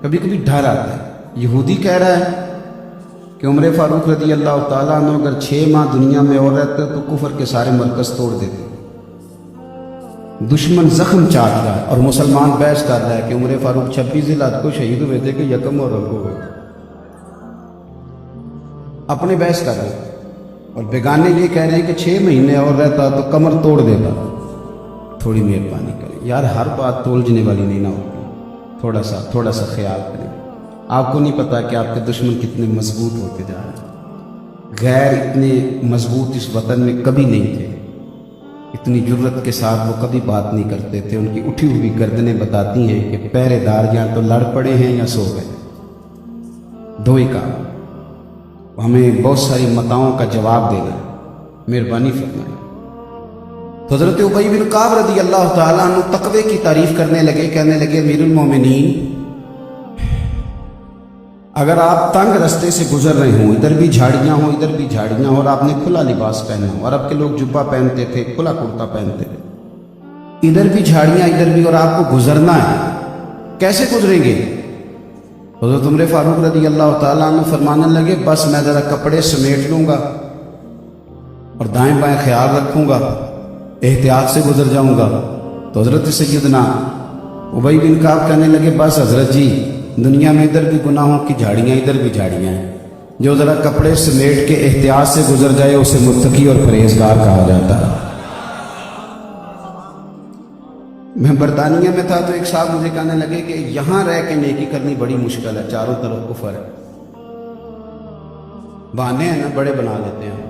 کبھی کبھی ڈر آتا ہے۔ یہودی کہہ رہا ہے کہ عمر فاروق رضی اللہ تعالیٰ عنہ اگر 6 ماہ دنیا میں اور رہتے تو کفر کے سارے مرکز توڑ دیتے۔ دشمن زخم چاٹ رہا ہے اور مسلمان بحث کر رہا ہے کہ عمر فاروق 26 ذی الحجہ کو شہید ہوئے تھے کہ یکم اور ربیع ہوئے، اپنے بحث کر رہے ہیں، اور بیگانے یہ کہہ رہے ہیں کہ 6 مہینے اور رہتا تو کمر توڑ دیتا۔ تھوڑی مہربانی کریں یار، ہر بات تولجنے والی نہیں نہ ہوتی، تھوڑا سا خیال کریں۔ آپ کو نہیں پتا کہ آپ کے دشمن کتنے مضبوط ہوتے جا رہے ہیں۔ غیر اتنے مضبوط اس وطن میں کبھی نہیں تھے، اتنی جرت کے ساتھ وہ کبھی بات نہیں کرتے تھے۔ ان کی اٹھی ہوئی گردنیں بتاتی ہیں کہ پہرے دار یا تو لڑ پڑے ہیں یا سو گئے، دو ہی کام۔ ہمیں بہت ساری متاؤں کا جواب دینا ہے، مہربانی فرمائیں۔ تو حضرت ابی بن کعب رضی اللہ تعالیٰ عنہ تقوی کی تعریف کرنے لگے، کہنے لگے امیر المومنین، اگر آپ تنگ رستے سے گزر رہے ہوں، ادھر بھی جھاڑیاں ہوں ادھر بھی جھاڑیاں ہوں، اور آپ نے کھلا لباس پہنا ہو، عرب کے لوگ جبہ پہنتے تھے، کھلا کرتا پہنتے تھے، ادھر بھی جھاڑیاں ادھر بھی، اور آپ کو گزرنا ہے، کیسے گزریں گے؟ حضرت عمر فاروق رضی اللہ تعالیٰ عنہ فرمانے لگے بس میں ذرا کپڑے سمیٹ لوں گا اور دائیں بائیں خیال رکھوں گا، احتیاط سے گزر جاؤں گا۔ تو حضرت سیدنا ابی بن کعب کہنے لگے بس حضرت جی، دنیا میں ادھر بھی گناہوں کی جھاڑیاں ادھر بھی جھاڑیاں ہیں، جو ذرا کپڑے سمیٹ کے احتیاط سے گزر جائے اسے متقی اور پرہیزگار کہا جاتا ہے۔ میں برطانیہ میں تھا تو ایک صاحب مجھے کہنے لگے کہ یہاں رہ کے نیکی کرنی بڑی مشکل ہے، چاروں طرف کفر ہے، بہانے ہیں نا بڑے بنا لیتے ہیں۔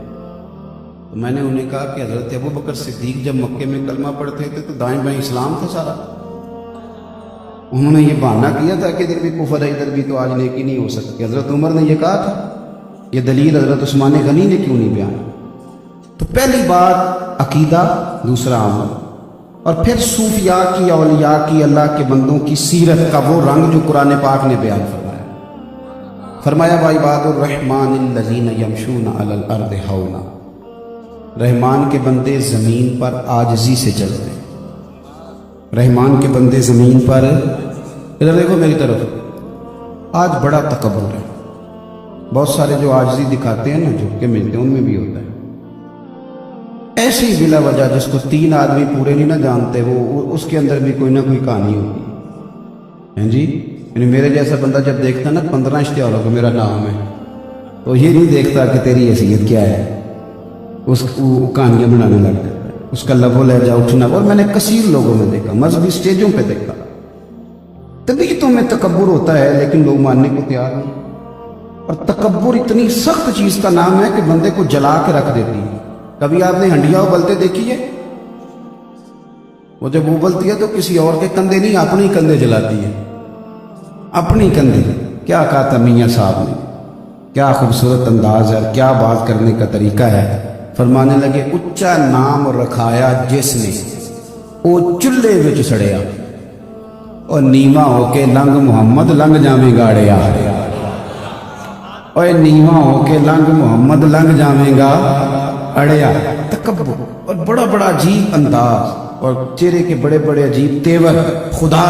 تو میں نے انہیں کہا کہ حضرت ابو بکر صدیق جب مکے میں کلمہ پڑھتے تھے تو دائیں بائیں اسلام تھا سارا، انہوں نے یہ بہانہ کیا تھا کہ ادھر بھی کفر ہے ادھر بھی، تو آج نیکی نہیں ہو سکتی۔ حضرت عمر نے یہ کہا تھا، یہ دلیل حضرت عثمان غنی نے کیوں نہیں بیان؟ تو پہلی بات عقیدہ، دوسرا عمل، اور پھر صوفیاء کی، اولیاء کی، اللہ کے بندوں کی سیرت کا وہ رنگ جو قرآن پاک نے بیان فرمایا۔ فرمایا وَعِبَادُ الرَّحْمَٰنِ الَّذِينَ يَمْشُونَ عَلَى الْأَرْضِ هَوْنًا، رحمان کے بندے زمین پر عاجزی سے چلتے ہیں۔ رحمان کے بندے زمین پر، ادھر دیکھو میری طرف، آج بڑا تکبر ہے، بہت سارے جو عاجزی دکھاتے ہیں نا، جھک کے ملتے ہیں، ان میں بھی ہوتا ہے ایسے ہی بلا وجہ، جس کو 3 آدمی پورے نہیں نہ جانتے، وہ اس کے اندر بھی کوئی نہ کوئی کہانی ہوتی ہے جی۔ یعنی میرے جیسا بندہ جب دیکھتا نا 15 اشتہاروں کا میرا نام ہے، تو یہ نہیں دیکھتا کہ تیری حیثیت کیا ہے، اس کو کہانیاں بنانے لگ جاتا ہے، اس کا لب و لہجہ اٹھنا۔ اور میں نے کثیر لوگوں میں دیکھا، مذہبی اسٹیجوں پہ دیکھا، طبیعتوں میں تکبر ہوتا ہے لیکن لوگ ماننے کو تیار نہیں۔ اور تکبر اتنی سخت چیز کا نام ہے کہ بندے کو جلا کے رکھ دیتی ہے۔ کبھی آپ نے ہنڈیا ابلتے دیکھی ہے؟ وہ جب ابلتی ہے تو کسی اور کے کندھے نہیں، اپنے ہی کندھے جلاتی ہے، اپنی کندھے۔ کیا کہا تھا میاں صاحب نے، کیا خوبصورت انداز ہے، کیا بات کرنے کا طریقہ ہے۔ فرمانے لگے اچا نام رکھایا جس نے، وہ چلے وچ سڑیا، اور نیواں ہو کے لنگ محمد لنگ جاویں گاڑیا، اور نیواں ہو کے لنگ محمد لنگ جاویں گا اڑیا۔ تکبر اور بڑا بڑا عجیب انداز، اور چہرے کے بڑے بڑے عجیب تیور، خدا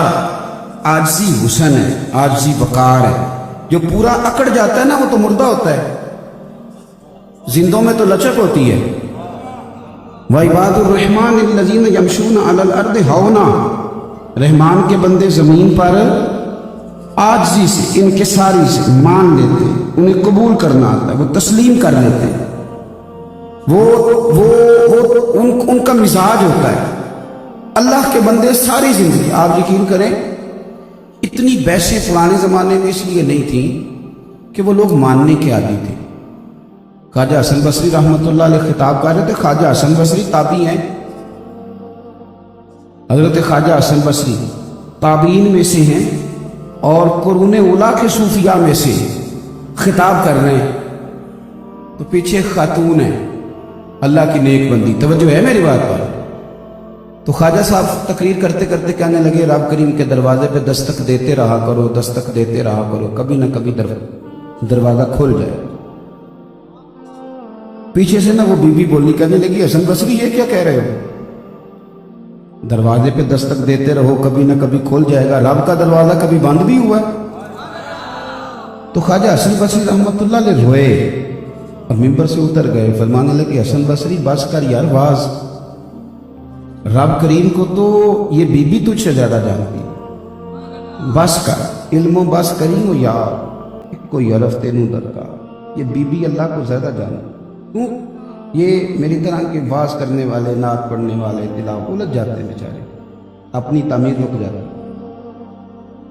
عاجزی حسن ہے، عاجزی وقار ہے۔ جو پورا اکڑ جاتا ہے نا وہ تو مردہ ہوتا ہے، زندوں میں تو لچک ہوتی ہے۔ وَعِبَادُ الرَّحْمَٰنِ الَّذِينَ يَمْشُونَ عَلَى الْأَرْضِ هَوْنًا، رحمان کے بندے زمین پر عاجزی سے، انکساری سے مان لیتے ہیں، انہیں قبول کرنا آتا ہے، وہ تسلیم کر لیتے ہیں، ان کا مزاج ہوتا ہے۔ اللہ کے بندے ساری زندگی، آپ یقین کریں اتنی بحثیں پرانے زمانے میں اس لیے نہیں تھیں کہ وہ لوگ ماننے کے عادی تھے۔ خواجہ حسن بصری رحمۃ اللہ علیہ خطاب کر رہے تھے، خواجہ حسن بصری تابعی ہیں، حضرت خواجہ حسن بصری تابعین میں سے ہیں اور قرون اولیٰ کے صوفیاء میں سے خطاب کر رہے ہیں۔ تو پیچھے خاتون ہے، اللہ کی نیک بندی، توجہ ہے میری بات پر؟ تو خواجہ صاحب تقریر کرتے کرتے کہنے لگے رب کریم کے دروازے پہ دستک دیتے رہا کرو، دستک دیتے رہا کرو، کبھی نہ کبھی دروازہ کھل جائے۔ پیچھے سے نا وہ بی بی بولی، کہنے لگی حسن بصری یہ کیا کہہ رہے ہو؟ دروازے پہ دستک دیتے رہو، کبھی نہ کبھی کھل جائے گا، رب کا دروازہ کبھی بند بھی ہوا ہے؟ تو خواجہ حسن بصری رحمۃ اللہ علیہ روئے اور ممبر سے اتر گئے. فرمانے لگے حسن بصری بس کر یار واز, رب کریم کو تو یہ بی بی تجھ سے زیادہ جانتی, بس کر, علم و بس کریم و یار, کوئی عرف تینوں درکار, یہ بی بی اللہ کو زیادہ جانتی. کیوں یہ میری طرح کے واز کرنے والے, نعت پڑھنے والے, تلاوت الجھ جاتے ہیں بیچارے, اپنی تعمیر رک جاتی.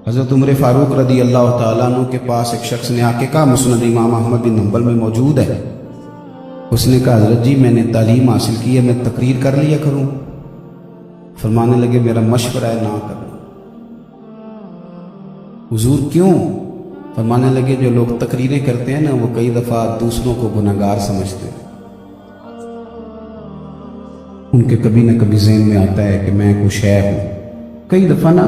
حضرت عمر فاروق رضی اللہ تعالیٰ عنہ کے پاس ایک شخص نے آ کے کہا, مسند امام احمد بن حنبل میں موجود ہے. اس نے کہا حضرت جی میں نے تعلیم حاصل کی ہے, میں تقریر کر لیا کروں. فرمانے لگے میرا مشورہ ہے نہ کروں. حضور کیوں؟ فرمانے لگے جو لوگ تقریریں کرتے ہیں نا وہ کئی دفعہ دوسروں کو گناہگار سمجھتے ہیں, ان کے کبھی نہ کبھی ذہن میں آتا ہے کہ میں کچھ ہے ہوں. کئی دفعہ نا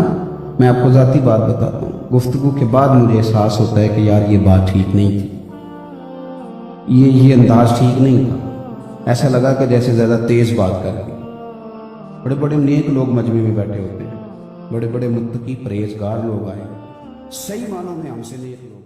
میں آپ کو ذاتی بات بتاتا ہوں, گفتگو کے بعد مجھے احساس ہوتا ہے کہ یار یہ بات ٹھیک نہیں تھی, یہ انداز ٹھیک نہیں تھا. ایسا لگا کہ جیسے زیادہ تیز بات کر دی. بڑے بڑے نیک لوگ مجمع میں بیٹھے ہوتے ہیں, بڑے بڑے متقی پرہیزگار لوگ آئے, صحیح معنوں میں ہم سے نیک لوگ.